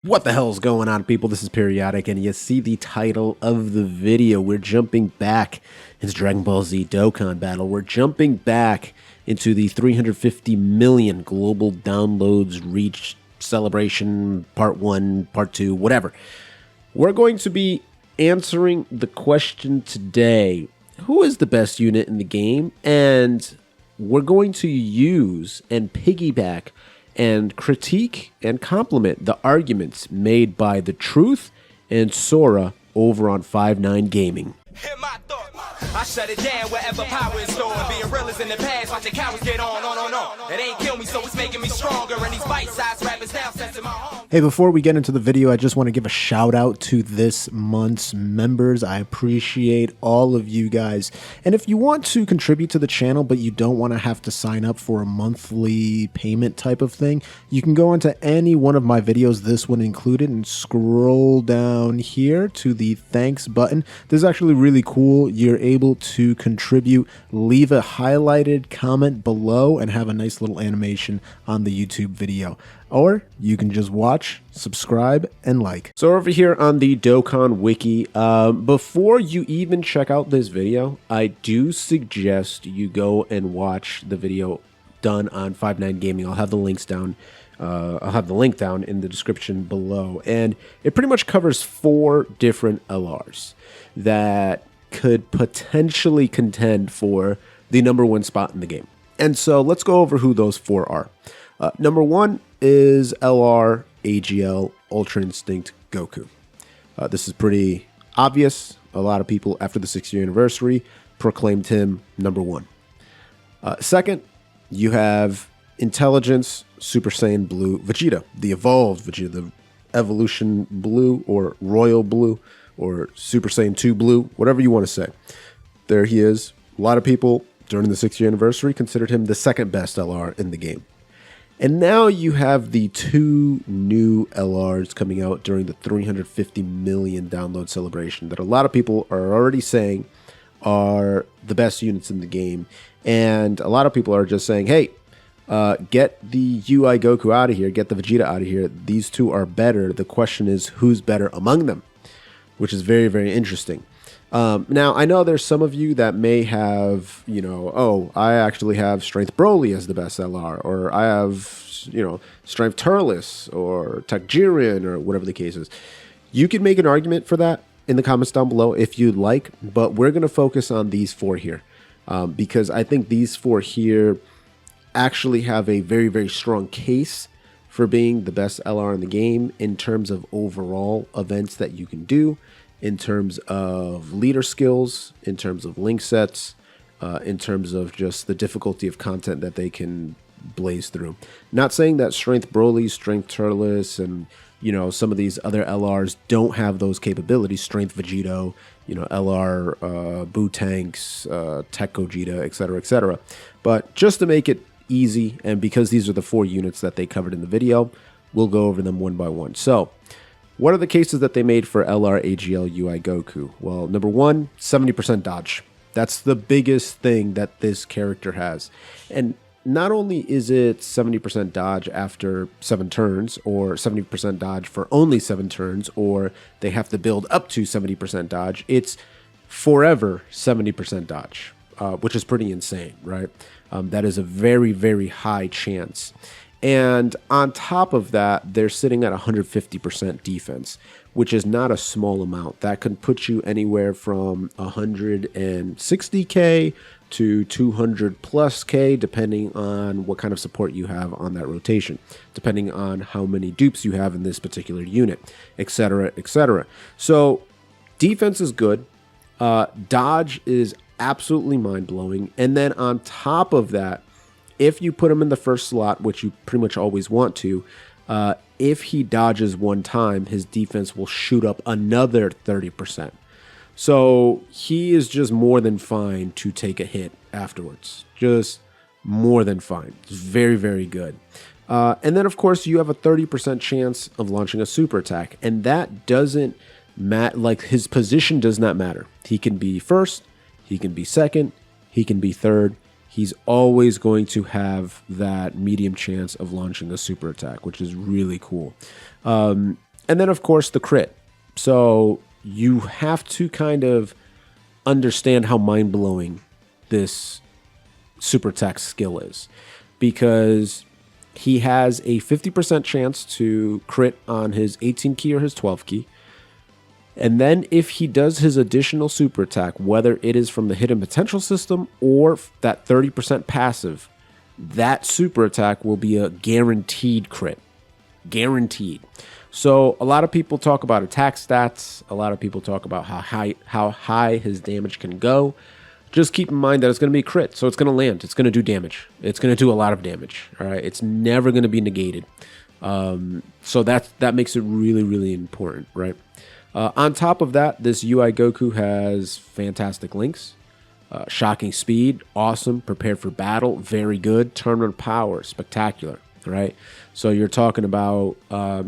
What the hell's going on, people? This is Periodic, and you see the title of the video. We're jumping back into Dragonball Z Dokkan Battle. We're jumping back into the 350 million global downloads reach celebration, part 1, part 2, whatever. We're going to be answering the question today, who is the best unit in the game? And we're going to use and piggyback and critique and compliment the arguments made by DatruthDT and Sora over on 59GAMING. I shut it down wherever power is stored. Being real is in the past, watching cowards get on. It ain't kill me, so it's making me stronger. And these bite-sized rappers now sensing my home. Hey, before we get into the video, I just want to give a shout out to this month's members. I appreciate all of you guys. And if you want to contribute to the channel, but you don't want to have to sign up for a monthly payment type of thing, you can go into any one of my videos, this one included, and scroll down here to the thanks button. This is actually really cool. You're able to contribute, leave a highlighted comment below, and have a nice little animation on the YouTube video. Or you can just watch, subscribe, and like. So over here on the Dokkan Wiki, before you even check out this video, I do suggest you go and watch the video done on 59GAMING. I'll have the links down. I'll have the link down in the description below. And it pretty much covers 4 different LRs that could potentially contend for the #1 spot in the game. And so let's go over who those 4 are. Number 1 is LR AGL Ultra Instinct Goku. This is pretty obvious. A lot of people after the 6th-year anniversary proclaimed him #1. Second, you have Intelligence Super Saiyan Blue Vegeta, the evolved Vegeta, the Evolution Blue or Royal Blue or Super Saiyan 2 Blue, whatever you want to say. There he is. A lot of people during the 6th-year anniversary considered him the second best LR in the game. And now you have the 2 new LRs coming out during the 350 million download celebration that a lot of people are already saying are the best units in the game. And a lot of people are just saying, hey, get the UI Goku out of here, get the Vegeta out of here. These 2 are better. The question is, who's better among them? Which is very, very interesting. Now, I know there's some of you that may have, oh, I actually have Strength Broly as the best LR, or I have, Strength Turles, or Tech Jiren, or whatever the case is. You can make an argument for that in the comments down below if you'd like, but we're going to focus on these 4 here, because I think these 4 here actually have a very, very strong case for being the best LR in the game in terms of overall events that you can do, in terms of leader skills, in terms of link sets, in terms of just the difficulty of content that they can blaze through. Not saying that Strength Broly, Strength Turles, and some of these other LRs don't have those capabilities. Strength Vegito, LR Boo Tanks, Tech Gogeta, etc., etc. But just to make it easy, and because these are the 4 units that they covered in the video, we'll go over them one by one. So, what are the cases that they made for LR AGL UI Goku? Well, number 1, 70% dodge. That's the biggest thing that this character has. And not only is it 70% dodge after 7 turns, or 70% dodge for only 7 turns, or they have to build up to 70% dodge, it's forever 70% dodge, which is pretty insane, right? That is a very, very high chance. And on top of that, they're sitting at 150% defense, which is not a small amount. That can put you anywhere from 160k to 200 plus k, depending on what kind of support you have on that rotation, depending on how many dupes you have in this particular unit, etc., etc. So defense is good. Dodge is absolutely mind-blowing. And then on top of that, if you put him in the first slot, which you pretty much always want to, if he dodges 1 time, his defense will shoot up another 30%. So he is just more than fine to take a hit afterwards. Just more than fine. It's very, very good. And then, of course, you have a 30% chance of launching a super attack. And that doesn't matter. Like, his position does not matter. He can be first, he can be second, he can be third. He's always going to have that medium chance of launching a super attack, which is really cool. And then, of course, the crit. So you have to kind of understand how mind-blowing this super attack skill is, because he has a 50% chance to crit on his 18 key or his 12 key. And then if he does his additional super attack, whether it is from the hidden potential system or that 30% passive, that super attack will be a guaranteed crit. Guaranteed. So a lot of people talk about attack stats. A lot of people talk about how high his damage can go. Just keep in mind that it's going to be a crit, so it's going to land. It's going to do damage. It's going to do a lot of damage. All right, it's never going to be negated. So that makes it really, really important, right? On top of that, this UI Goku has fantastic links. Shocking speed, awesome. Prepared for battle, very good. Tournament power, spectacular, right? So you're talking about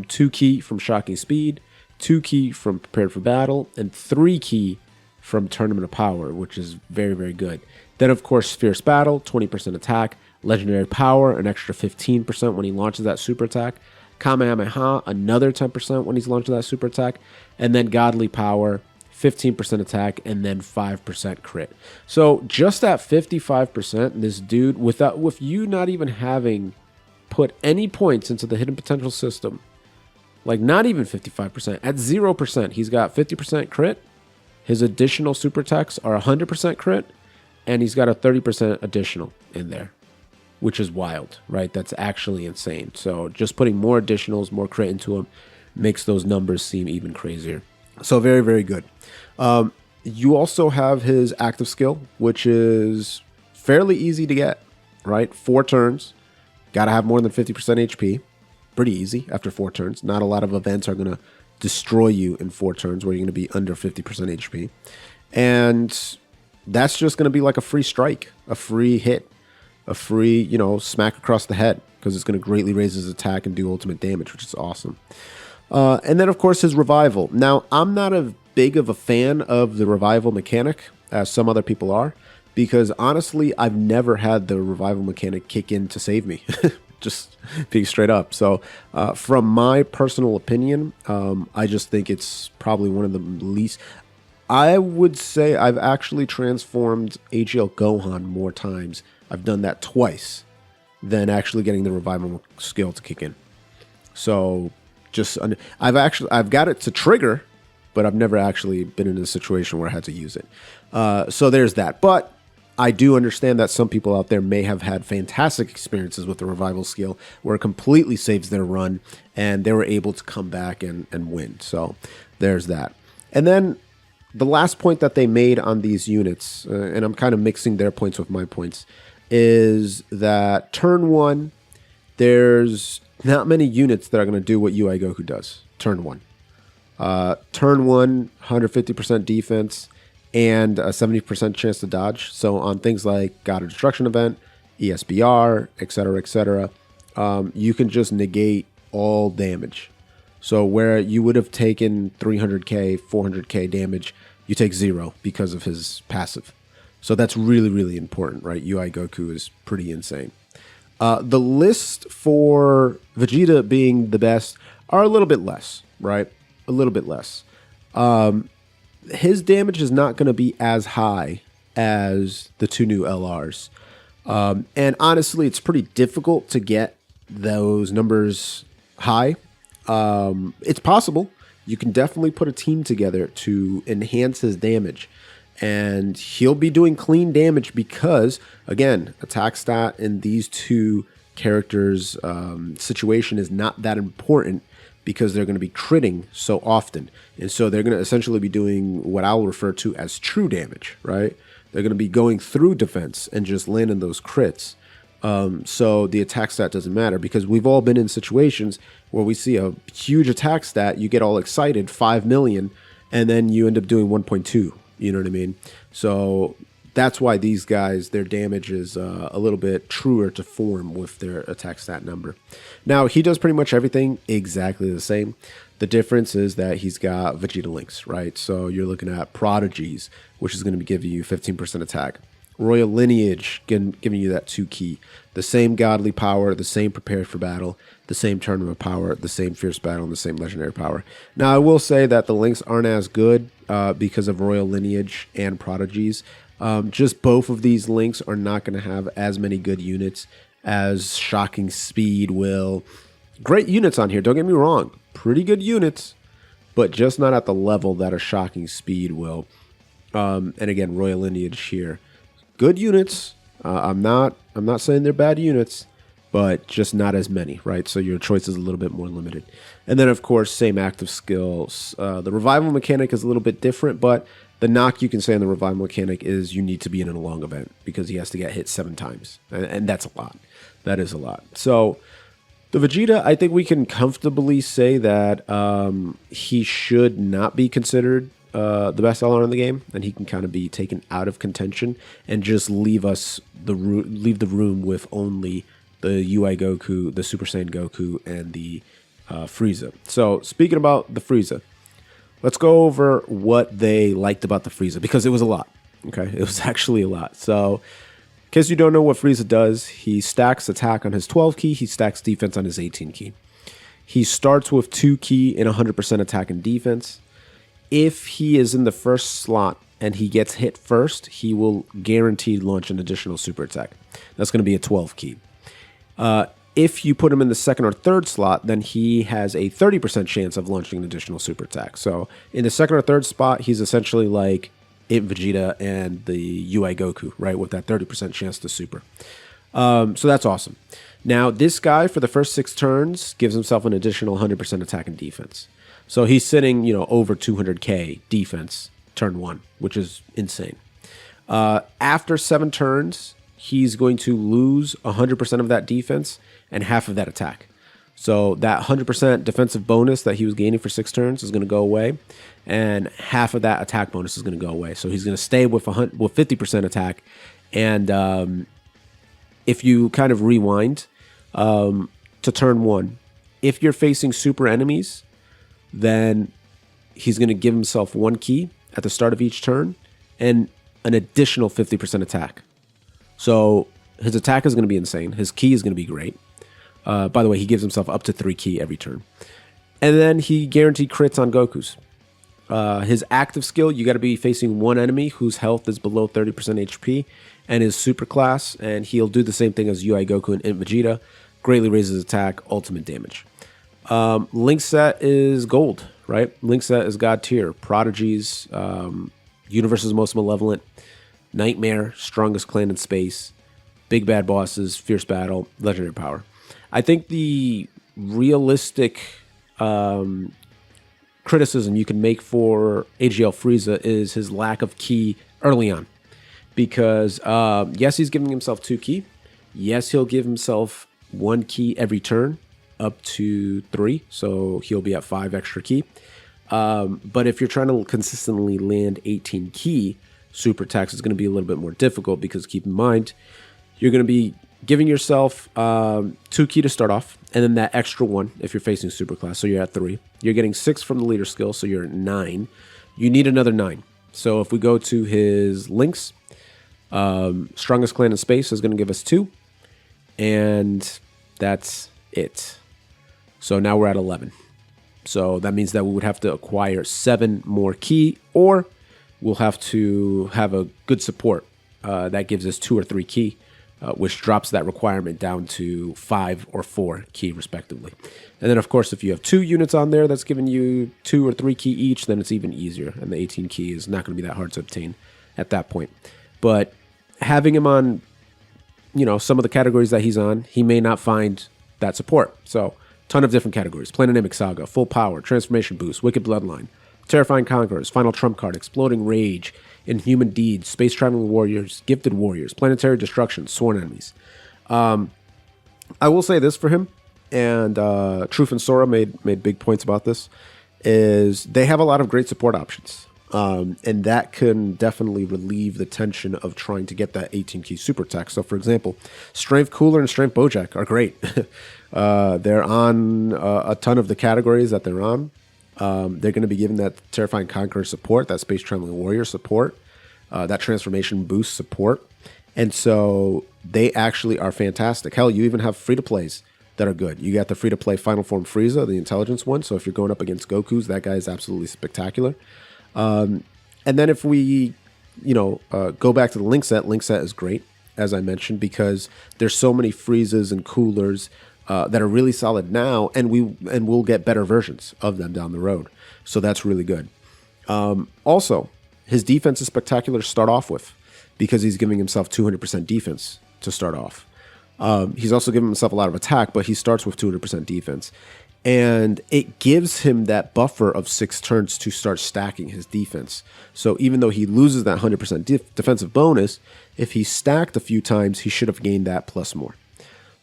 2 key from shocking speed, 2 key from prepared for battle, and 3 key from tournament of power, which is very, very good. Then, of course, fierce battle, 20% attack. Legendary power, an extra 15% when he launches that super attack. Kamehameha, another 10% when he's launching that super attack. And then godly power, 15% attack, and then 5% crit. So just at 55%, this dude, with you not even having put any points into the hidden potential system, like not even 55%, at 0%, he's got 50% crit. His additional super attacks are 100% crit, and he's got a 30% additional in there, which is wild, right? That's actually insane. So just putting more additionals, more crit into him makes those numbers seem even crazier. So very, very good. You also have his active skill, which is fairly easy to get, right? 4 turns. Got to have more than 50% HP. Pretty easy after 4 turns. Not a lot of events are going to destroy you in 4 turns where you're going to be under 50% HP. And that's just going to be like a free strike, a free hit, a free, smack across the head, because it's going to greatly raise his attack and do ultimate damage, which is awesome. And then, of course, his revival. Now, I'm not as big of a fan of the revival mechanic as some other people are, because honestly, I've never had the revival mechanic kick in to save me. Just being straight up. So from my personal opinion, I just think it's probably one of the least. I would say I've actually transformed AGL Gohan more times. I've done that twice than actually getting the revival skill to kick in. So I've got it to trigger, but I've never actually been in a situation where I had to use it. So there's that. But I do understand that some people out there may have had fantastic experiences with the revival skill where it completely saves their run and they were able to come back and win. So there's that. And then the last point that they made on these units, and I'm kind of mixing their points with my points, is that turn 1, there's not many units that are going to do what UI Goku does. Turn 1. Turn 1, 150% defense, and a 70% chance to dodge. So on things like God of Destruction event, ESBR, etc., you can just negate all damage. So where you would have taken 300k, 400k damage, you take 0 because of his passive. So that's really, really important, right? UI Goku is pretty insane. The list for Vegeta being the best are a little bit less, right? A little bit less. His damage is not going to be as high as the 2 new LRs. And honestly, it's pretty difficult to get those numbers high. It's possible. You can definitely put a team together to enhance his damage. And he'll be doing clean damage because, again, attack stat in these 2 characters' situation is not that important, because they're going to be critting so often. And so they're going to essentially be doing what I'll refer to as true damage, right? They're going to be going through defense and just landing those crits. So the attack stat doesn't matter, because we've all been in situations where we see a huge attack stat, you get all excited, 5 million, and then you end up doing 1.2. You know what I mean? So that's why these guys, their damage is a little bit truer to form with their attack stat number. Now, he does pretty much everything exactly the same. The difference is that he's got Vegeta links, right? So you're looking at Prodigies, which is going to be giving you 15% attack. Royal Lineage, giving you that 2 key. The same Godly Power, the same Prepared for Battle, the the same tournament power, the same fierce battle, and the same legendary power. Now, I will say that the links aren't as good because of royal lineage and prodigies. Just both of these links are not going to have as many good units as shocking speed will. Great units on here, don't get me wrong. Pretty good units, but just not at the level that a shocking speed will. And again, royal lineage here. Good units. I'm not saying they're bad units, but just not as many, right? So your choice is a little bit more limited. And then, of course, same active skills. The revival mechanic is a little bit different, but the knock you can say on the revival mechanic is you need to be in a long event because he has to get hit 7 times. And that's a lot. That is a lot. So the Vegeta, I think we can comfortably say that he should not be considered the best seller in the game, and he can kind of be taken out of contention and just leave the room with only the UI Goku, the Super Saiyan Goku, and the Frieza. So speaking about the Frieza, let's go over what they liked about the Frieza, because it was a lot. Okay, it was actually a lot. So in case you don't know what Frieza does, he stacks attack on his 12 key, he stacks defense on his 18 key. He starts with 2 key and 100% attack and defense. If he is in the first slot and he gets hit first, he will guaranteed launch an additional super attack. That's going to be a 12 key. If you put him in the second or third slot, then he has a 30% chance of launching an additional super attack. So in the second or third spot, he's essentially like It Vegeta and the UI Goku, right, with that 30% chance to super. So that's awesome. Now, this guy, for the first 6 turns, gives himself an additional 100% attack and defense. So he's sitting, over 200k defense turn 1, which is insane. After 7 turns, he's going to lose 100% of that defense and half of that attack. So that 100% defensive bonus that he was gaining for 6 turns is going to go away, and half of that attack bonus is going to go away. So he's going to stay with 50% attack. And if you kind of rewind to turn 1, if you're facing super enemies, then he's going to give himself 1 key at the start of each turn and an additional 50% attack. So his attack is going to be insane. His key is going to be great. By the way, he gives himself up to 3 key every turn. And then he guaranteed crits on Goku's. His active skill, you got to be facing 1 enemy whose health is below 30% HP and is super class, and he'll do the same thing as UI Goku and Int Vegeta. Greatly raises attack, ultimate damage. Link set is gold, right? Link set is god tier. Prodigies, Universe's most malevolent, Nightmare, strongest clan in space, big bad bosses, fierce battle, legendary power. I think the realistic criticism you can make for AGL Frieza is his lack of key early on. Because, yes, he's giving himself 2 key. Yes, he'll give himself 1 key every turn, up to 3. So he'll be at 5 extra key. But if you're trying to consistently land 18 key, super attacks is going to be a little bit more difficult, because keep in mind, you're going to be giving yourself 2 key to start off, and then that extra 1 if you're facing super class, so you're at 3. You're getting 6 from the leader skill, so you're at 9. You need another 9. So if we go to his links, strongest clan in space is going to give us 2, and that's it. So now we're at 11. So that means that we would have to acquire 7 more key, or we'll have to have a good support that gives us 2 or 3 key, which drops that requirement down to 5 or 4 key respectively. And then, of course, if you have 2 units on there that's giving you 2 or 3 key each, then it's even easier, and the 18 key is not going to be that hard to obtain at that point. But having him on, some of the categories that he's on, he may not find that support. So, ton of different categories: Planetamic Saga, Full Power, Transformation Boost, Wicked Bloodline, Terrifying Conquerors, Final Trump Card, Exploding Rage, Inhuman Deeds, Space Traveling Warriors, Gifted Warriors, Planetary Destruction, Sworn Enemies. I will say this for him, and Truth and Sora made big points about this, is they have a lot of great support options. And that can definitely relieve the tension of trying to get that 18 key super attack. So, for example, Strength Cooler and Strength Bojack are great. They're on a ton of the categories that they're on. They're going to be given that Terrifying Conqueror support, that Space Traveling Warrior support, that Transformation Boost support. And so they actually are fantastic. Hell, you even have free-to-plays that are good. You got the free-to-play Final Form Frieza, the intelligence one. So if you're going up against Goku's, that guy is absolutely spectacular. And then if we, go back to the Link set is great, as I mentioned, because there's so many Friezas and Coolers that are really solid now, and we'll get better versions of them down the road. So that's really good. Also, his defense is spectacular to start off with, because he's giving himself 200% defense to start off. He's also giving himself a lot of attack, but he starts with 200% defense. And it gives him that buffer of 6 turns to start stacking his defense. So even though he loses that 100% defensive bonus, if he stacked a few times, he should have gained that plus more.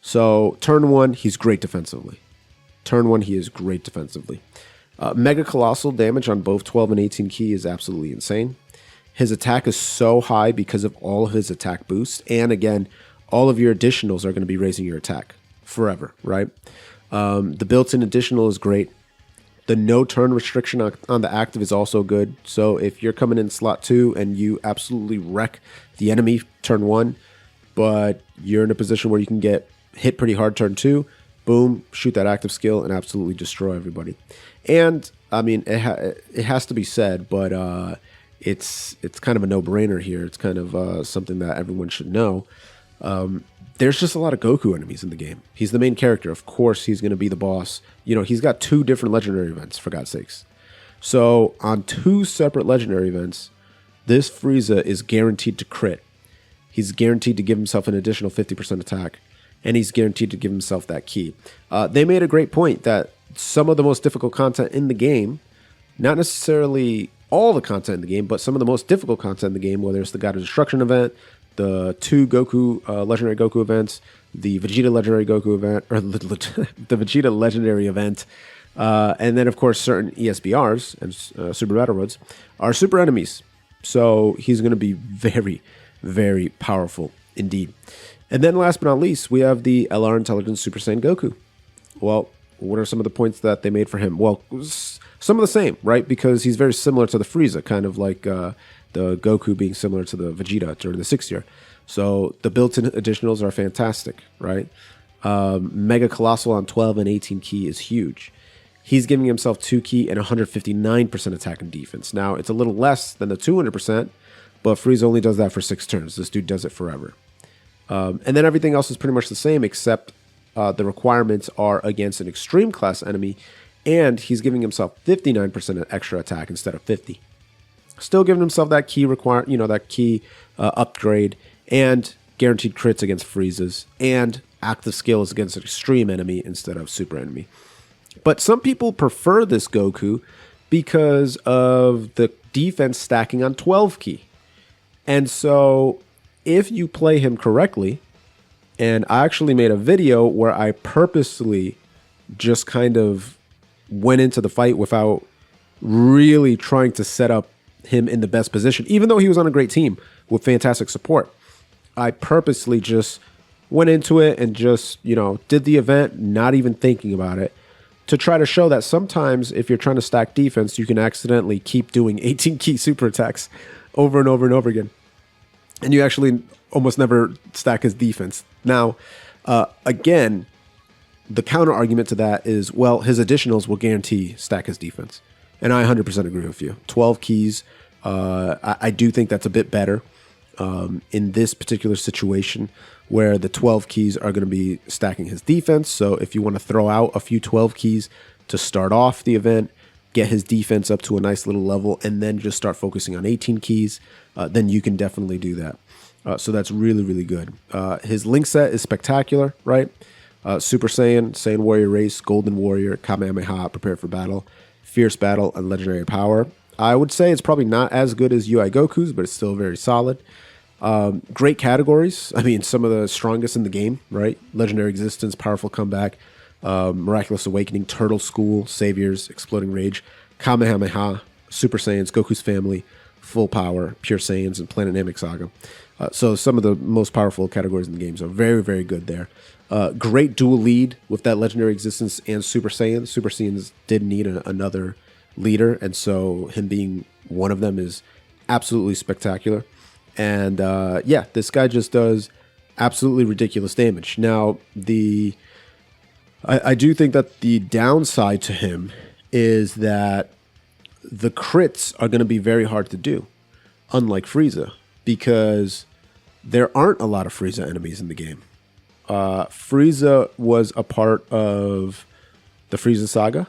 So turn 1, he's great defensively. Turn 1, he is great defensively. Mega Colossal damage on both 12 and 18 key is absolutely insane. His attack is so high because of all of his attack boosts. And again, all of your additionals are going to be raising your attack forever, right? The built-in additional is great. The no turn restriction on the active is also good. So if you're coming in slot 2 and you absolutely wreck the enemy turn 1, but you're in a position where you can get hit pretty hard turn 2, boom, shoot that active skill and absolutely destroy everybody. And I mean, it has to be said, but it's kind of a no-brainer here. It's kind of something that everyone should know. There's just a lot of Goku enemies in the game. He's the main character. Of course, he's going to be the boss. He's got 2 different legendary events, for God's sakes. So on 2 separate legendary events, this Frieza is guaranteed to crit. He's guaranteed to give himself an additional 50% attack, and he's guaranteed to give himself that key. They made a great point that some of the most difficult content in the game, not necessarily all the content in the game, but some of the most difficult content in the game, whether it's the God of Destruction event, the 2 Goku legendary Goku events, the Vegeta legendary Goku event, or the Vegeta legendary event, and then of course certain ESBRs and Super Battle Roads are super enemies. So he's going to be very, very powerful indeed. And then last but not least, we have the LR Intelligence Super Saiyan Goku. Well, what are some of the points that they made for him? Well, some of the same, right? Because he's very similar to the Frieza, kind of like the Goku being similar to the Vegeta during the 6th year. So the built-in additionals are fantastic, right? Mega Colossal on 12 and 18 key is huge. He's giving himself 2 key and 159% attack and defense. Now, it's a little less than the 200%, but Frieza only does that for 6 turns. This dude does it forever. And then everything else is pretty much the same, except the requirements are against an extreme class enemy, and he's giving himself 59% extra attack instead of 50. Still giving himself that key upgrade, and guaranteed crits against Friezas, and active skills against an extreme enemy instead of super enemy. But some people prefer this Goku because of the defense stacking on 12 key. And so if you play him correctly, and I actually made a video where I purposely just kind of went into the fight without really trying to set up him in the best position, even though he was on a great team with fantastic support. I purposely just went into it and just, did the event, not even thinking about it, to try to show that sometimes if you're trying to stack defense, you can accidentally keep doing 18 key super attacks over and over and over again. And you actually almost never stack his defense. Now, again, the counter argument to that is, well, his additionals will guarantee stack his defense. And I 100% agree with you. 12 keys, I do think that's a bit better in this particular situation where the 12 keys are going to be stacking his defense. So if you want to throw out a few 12 keys to start off the event, get his defense up to a nice little level, and then just start focusing on 18 keys, then you can definitely do that. So that's really, really good. His link set is spectacular, right? Super Saiyan, Saiyan Warrior Race, Golden Warrior, Kamehameha, Prepare for Battle, Fierce Battle, and Legendary Power. I would say it's probably not as good as UI Goku's, but it's still very solid. Great categories. I mean, some of the strongest in the game, right? Legendary Existence, Powerful Comeback, Miraculous Awakening, Turtle School, Saviors, Exploding Rage, Kamehameha, Super Saiyans, Goku's Family, Full Power, Pure Saiyans, and Planet Namek Saga. So some of the most powerful categories in the game. So very, very good there. Great dual lead with that Legendary Existence and Super Saiyan. Super Saiyans did need another leader, and so him being one of them is absolutely spectacular. And yeah, this guy just does absolutely ridiculous damage. Now, the I do think that the downside to him is that the crits are going to be very hard to do, unlike Frieza, because there aren't a lot of Frieza enemies in the game. Frieza was a part of the Frieza saga,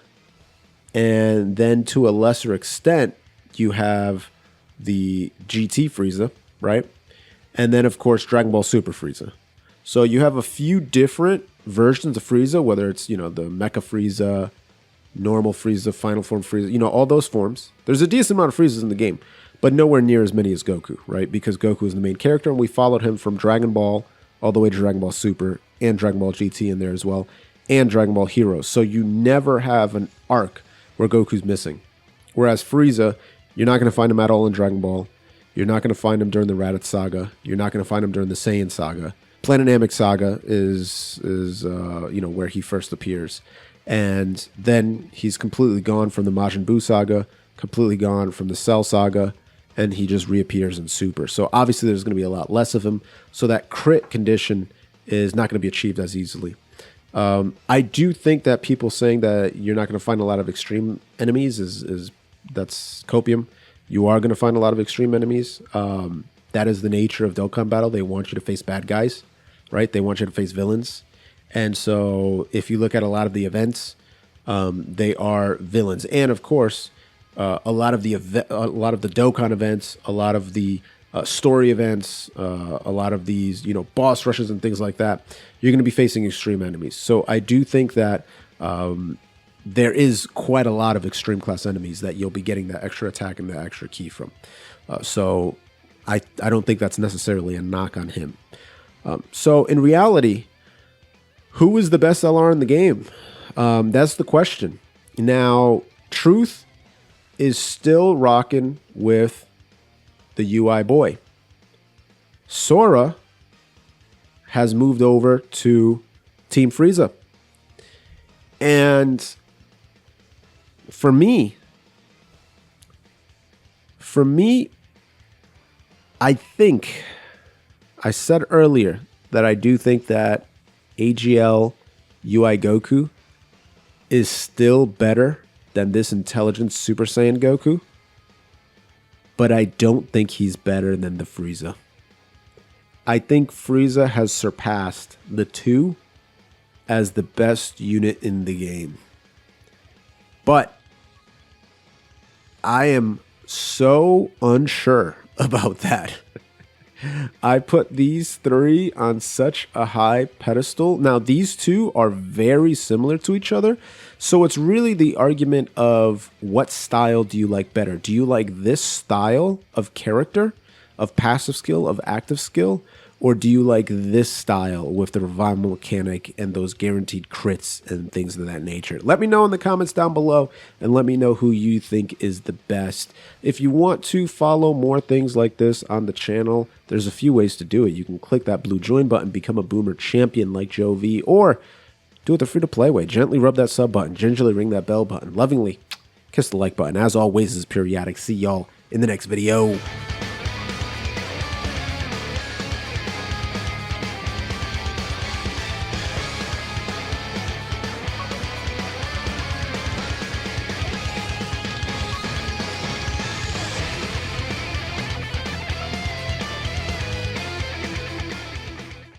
and then to a lesser extent, you have the GT Frieza, right? And then, of course, Dragon Ball Super Frieza. So you have a few different versions of Frieza, whether it's, the Mecha Frieza, normal Frieza, Final Form Frieza, all those forms. There's a decent amount of Friezas in the game, but nowhere near as many as Goku, right? Because Goku is the main character, and we followed him from Dragon Ball all the way to Dragon Ball Super, and Dragon Ball GT in there as well, and Dragon Ball Heroes. So you never have an arc where Goku's missing. Whereas Frieza, you're not going to find him at all in Dragon Ball. You're not going to find him during the Raditz saga. You're not going to find him during the Saiyan saga. Planet Namek saga is where he first appears. And then he's completely gone from the Majin Buu saga, completely gone from the Cell saga, and he just reappears in Super. So obviously there's going to be a lot less of him. So that crit condition is not going to be achieved as easily. I do think that people saying that you're not going to find a lot of extreme enemies is that's copium. You are going to find a lot of extreme enemies. That is the nature of Dokkan Battle. They want you to face bad guys, right? They want you to face villains. And so if you look at a lot of the events, they are villains. And of course, a lot of the Dokkan events, a lot of the story events, a lot of these, boss rushes and things like that, you're going to be facing extreme enemies. So I do think that there is quite a lot of extreme class enemies that you'll be getting that extra attack and that extra ki from. So I don't think that's necessarily a knock on him. So in reality, who is the best LR in the game? That's the question. Now, Truth is still rocking with the UI boy. Sora has moved over to Team Frieza. And for me, I think, I said earlier that I do think that AGL UI Goku is still better than this intelligent Super Saiyan Goku, but I don't think he's better than the Frieza. I think Frieza has surpassed the two as the best unit in the game. But I am so unsure about that. I put these three on such a high pedestal. Now, these two are very similar to each other. So it's really the argument of what style do you like better? Do you like this style of character, of passive skill, of active skill? Or do you like this style with the revival mechanic and those guaranteed crits and things of that nature? Let me know in the comments down below and let me know who you think is the best. If you want to follow more things like this on the channel, there's a few ways to do it. You can click that blue join button, become a boomer champion like Joe V, or do it the free-to-play way. Gently rub that sub button, gingerly ring that bell button, lovingly kiss the like button. As always, this is Periodic. See y'all in the next video.